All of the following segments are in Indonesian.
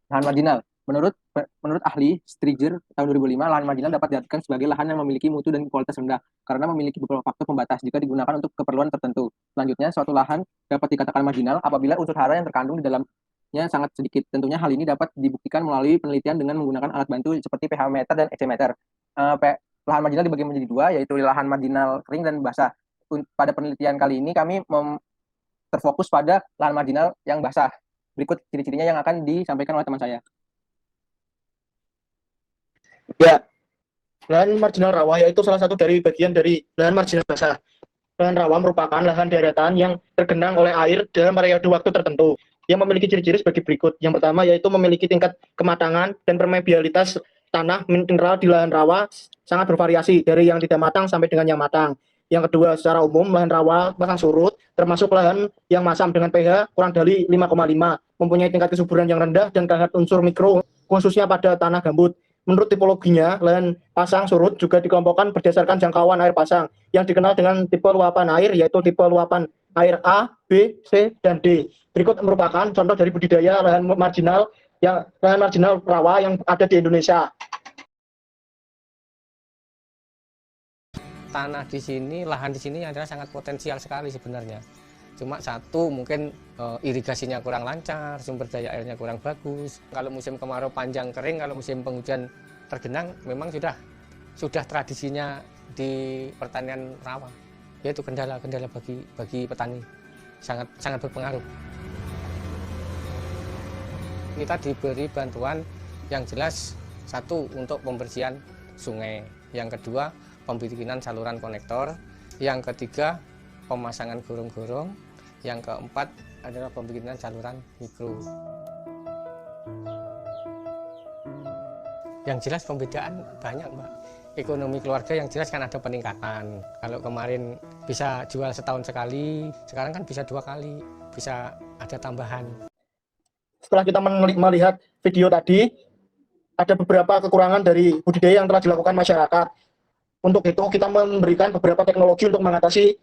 Lahan marginal. Menurut ahli Striger tahun 2005, lahan marginal dapat diartikan sebagai lahan yang memiliki mutu dan kualitas rendah karena memiliki beberapa faktor pembatas jika digunakan untuk keperluan tertentu. Selanjutnya, suatu lahan dapat dikatakan marginal apabila unsur hara yang terkandung di dalamnya sangat sedikit. Tentunya hal ini dapat dibuktikan melalui penelitian dengan menggunakan alat bantu seperti pH meter dan EC meter. Lahan marginal dibagi menjadi dua, yaitu lahan marginal kering dan basah. Pada penelitian kali ini kami terfokus pada lahan marginal yang basah. Berikut ciri-cirinya yang akan disampaikan oleh teman saya. Ya, lahan marginal rawa yaitu salah satu dari bagian dari lahan marginal basah. Lahan rawa merupakan lahan daratan yang tergenang oleh air dalam periode waktu tertentu yang memiliki ciri-ciri sebagai berikut. Yang pertama yaitu memiliki tingkat kematangan dan permeabilitas tanah mineral di lahan rawa sangat bervariasi dari yang tidak matang sampai dengan yang matang. Yang kedua, secara umum lahan rawa pasang surut termasuk lahan yang masam dengan pH kurang dari 5,5, mempunyai tingkat kesuburan yang rendah dan kadar unsur mikro khususnya pada tanah gambut. Menurut tipologinya, lahan pasang surut juga dikelompokkan berdasarkan jangkauan air pasang yang dikenal dengan tipe luapan air, yaitu tipe luapan air A, B, C, dan D. Berikut merupakan contoh dari budidaya lahan marginal rawa yang ada di Indonesia. Tanah di sini, lahan di sini adalah sangat potensial sekali sebenarnya. Cuma satu, mungkin irigasinya kurang lancar, sumber daya airnya kurang bagus. Kalau musim kemarau panjang kering, kalau musim penghujan tergenang, memang sudah tradisinya di pertanian rawa. Yaitu kendala-kendala bagi petani, sangat berpengaruh. Kita diberi bantuan yang jelas, satu untuk pembersihan sungai, yang kedua pembikinan saluran konektor, yang ketiga pemasangan gorong-gorong, yang keempat adalah pembikinan saluran mikro. Yang jelas pembedaan banyak, Mbak. Ekonomi keluarga yang jelas kan ada peningkatan. Kalau kemarin bisa jual setahun sekali, sekarang kan bisa 2 kali, bisa ada tambahan. Setelah kita melihat video tadi, ada beberapa kekurangan dari budidaya yang telah dilakukan masyarakat. Untuk itu kita memberikan beberapa teknologi untuk mengatasi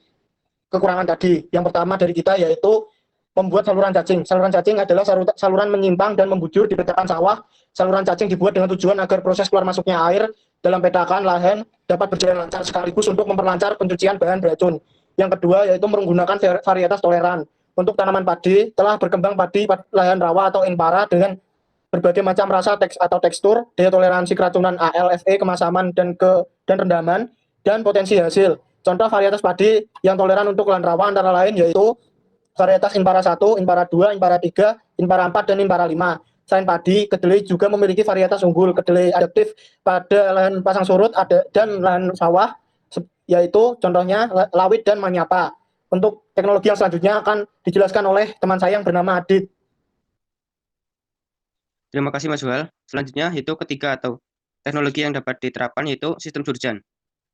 kekurangan tadi. Yang pertama dari kita yaitu membuat saluran cacing. Saluran cacing adalah saluran menyimpang dan membujur di petakan sawah. Saluran cacing dibuat dengan tujuan agar proses keluar masuknya air dalam petakan lahan dapat berjalan lancar sekaligus untuk memperlancar pencucian bahan beracun. Yang kedua yaitu menggunakan varietas toleran. Untuk tanaman padi telah berkembang padi lahan rawa atau inpara dengan berbagai macam rasa atau tekstur, daya toleransi keracunan ALFE, kemasaman dan rendaman, dan potensi hasil. Contoh varietas padi yang toleran untuk lahan rawa antara lain yaitu varietas Inpara 1, Inpara 2, Inpara 3, Inpara 4, dan Inpara 5. Selain padi, kedelai juga memiliki varietas unggul. Kedelai adaptif pada lahan pasang surut dan lahan sawah, yaitu contohnya lawit dan manyapa. Untuk teknologi yang selanjutnya akan dijelaskan oleh teman saya yang bernama Adit. Terima kasih Mas Wal. Selanjutnya yaitu ketiga atau teknologi yang dapat diterapkan yaitu sistem surjan.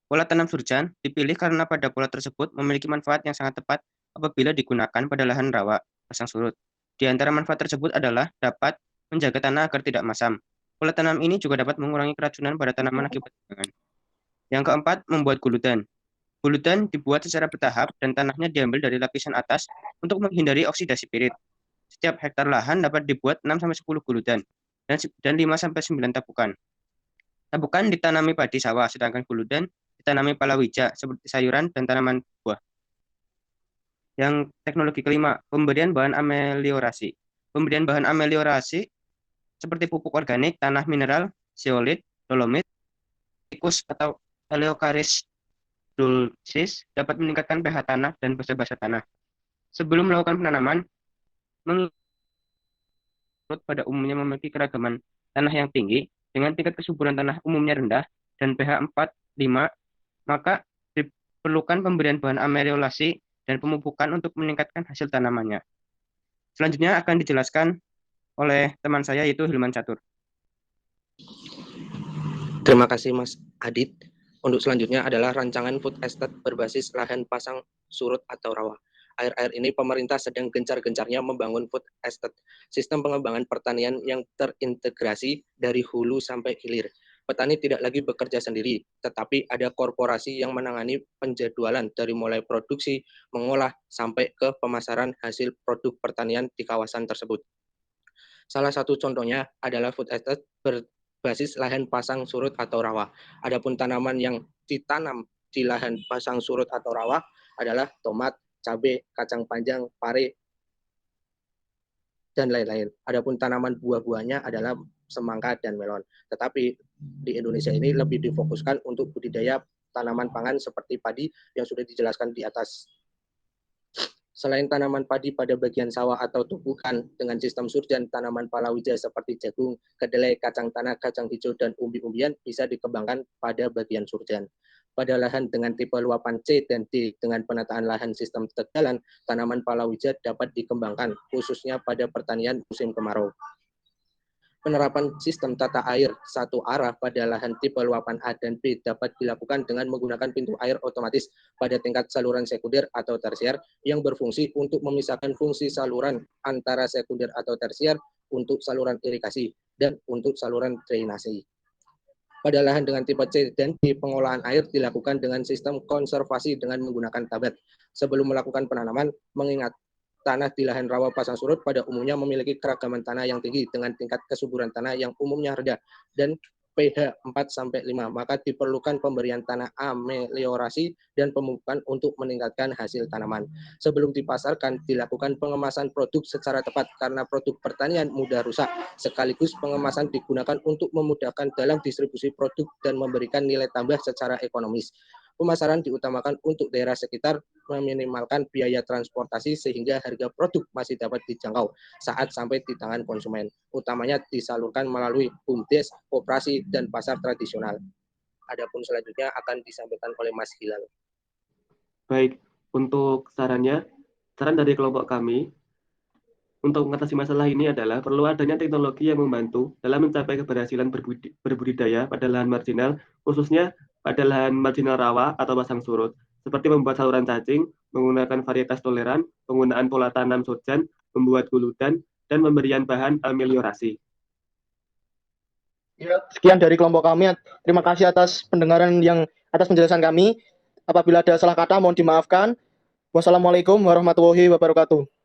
Pola tanam surjan dipilih karena pada pola tersebut memiliki manfaat yang sangat tepat apabila digunakan pada lahan rawa pasang surut. Di antara manfaat tersebut adalah dapat menjaga tanah agar tidak masam. Pola tanam ini juga dapat mengurangi keracunan pada tanaman akibat gegangan. Yang keempat, membuat guludan. Guludan dibuat secara bertahap dan tanahnya diambil dari lapisan atas untuk menghindari oksidasi pirit. Setiap hektar lahan dapat dibuat 6-10 guludan dan 5-9 tapukan. Tapukan ditanami padi sawah, sedangkan guludan ditanami palawija seperti sayuran dan tanaman buah. Yang teknologi kelima, pemberian bahan ameliorasi. Pemberian bahan ameliorasi seperti pupuk organik, tanah mineral, zeolit, dolomit, tikus atau Eleocharis dulcis dapat meningkatkan pH tanah dan basa-basa tanah. Sebelum melakukan penanaman, menurut pada umumnya memiliki keragaman tanah yang tinggi dengan tingkat kesuburan tanah umumnya rendah dan pH 4, 5, maka diperlukan pemberian bahan ameliorasi dan pemupukan untuk meningkatkan hasil tanamannya. Selanjutnya akan dijelaskan oleh teman saya yaitu Hilman Catur. Terima kasih Mas Adit. Untuk selanjutnya adalah rancangan food estate berbasis lahan pasang surut atau rawa. Akhir-akhir ini pemerintah sedang gencar-gencarnya membangun food estate, sistem pengembangan pertanian yang terintegrasi dari hulu sampai hilir. Petani tidak lagi bekerja sendiri, tetapi ada korporasi yang menangani penjadwalan dari mulai produksi, mengolah, sampai ke pemasaran hasil produk pertanian di kawasan tersebut. Salah satu contohnya adalah food estate berbasis lahan pasang surut atau rawa. Adapun tanaman yang ditanam di lahan pasang surut atau rawa adalah tomat, cabai, kacang panjang, pare, dan lain-lain. Adapun tanaman buah-buahnya adalah semangka dan melon. Tetapi di Indonesia ini lebih difokuskan untuk budidaya tanaman pangan seperti padi yang sudah dijelaskan di atas. Selain tanaman padi pada bagian sawah atau tumbukan dengan sistem surjan, tanaman palawija seperti jagung, kedelai, kacang tanah, kacang hijau, dan umbi-umbian bisa dikembangkan pada bagian surjan. Pada lahan dengan tipe luapan C dan D dengan penataan lahan sistem tegalan, tanaman palawija dapat dikembangkan khususnya pada pertanian musim kemarau. Penerapan sistem tata air satu arah pada lahan tipe luapan A dan B dapat dilakukan dengan menggunakan pintu air otomatis pada tingkat saluran sekunder atau tersier yang berfungsi untuk memisahkan fungsi saluran antara sekunder atau tersier untuk saluran irigasi dan untuk saluran drainase. Pada lahan dengan tipe C dan D, pengolahan air dilakukan dengan sistem konservasi dengan menggunakan tablet. Sebelum melakukan penanaman, mengingat tanah di lahan rawa pasang surut pada umumnya memiliki keragaman tanah yang tinggi dengan tingkat kesuburan tanah yang umumnya rendah dan pH 4-5, maka diperlukan pemberian tanah ameliorasi dan pemupukan untuk meningkatkan hasil tanaman. Sebelum dipasarkan, dilakukan pengemasan produk secara tepat karena produk pertanian mudah rusak. Sekaligus pengemasan digunakan untuk memudahkan dalam distribusi produk dan memberikan nilai tambah secara ekonomis. Pemasaran diutamakan untuk daerah sekitar, meminimalkan biaya transportasi sehingga harga produk masih dapat dijangkau saat sampai di tangan konsumen. Utamanya disalurkan melalui BUMDes, koperasi, dan pasar tradisional. Adapun selanjutnya akan disampaikan oleh Mas Hilal. Baik, untuk saran dari kelompok kami untuk mengatasi masalah ini adalah perlu adanya teknologi yang membantu dalam mencapai keberhasilan berbudidaya pada lahan marginal, khususnya pada lahan marginal rawa atau pasang surut, seperti membuat saluran cacing, menggunakan varietas toleran, penggunaan pola tanam surjan, membuat guludan, dan pemberian bahan ameliorasi. Ya, sekian dari kelompok kami. Terima kasih atas penjelasan kami. Apabila ada salah kata mohon dimaafkan. Wassalamualaikum warahmatullahi wabarakatuh.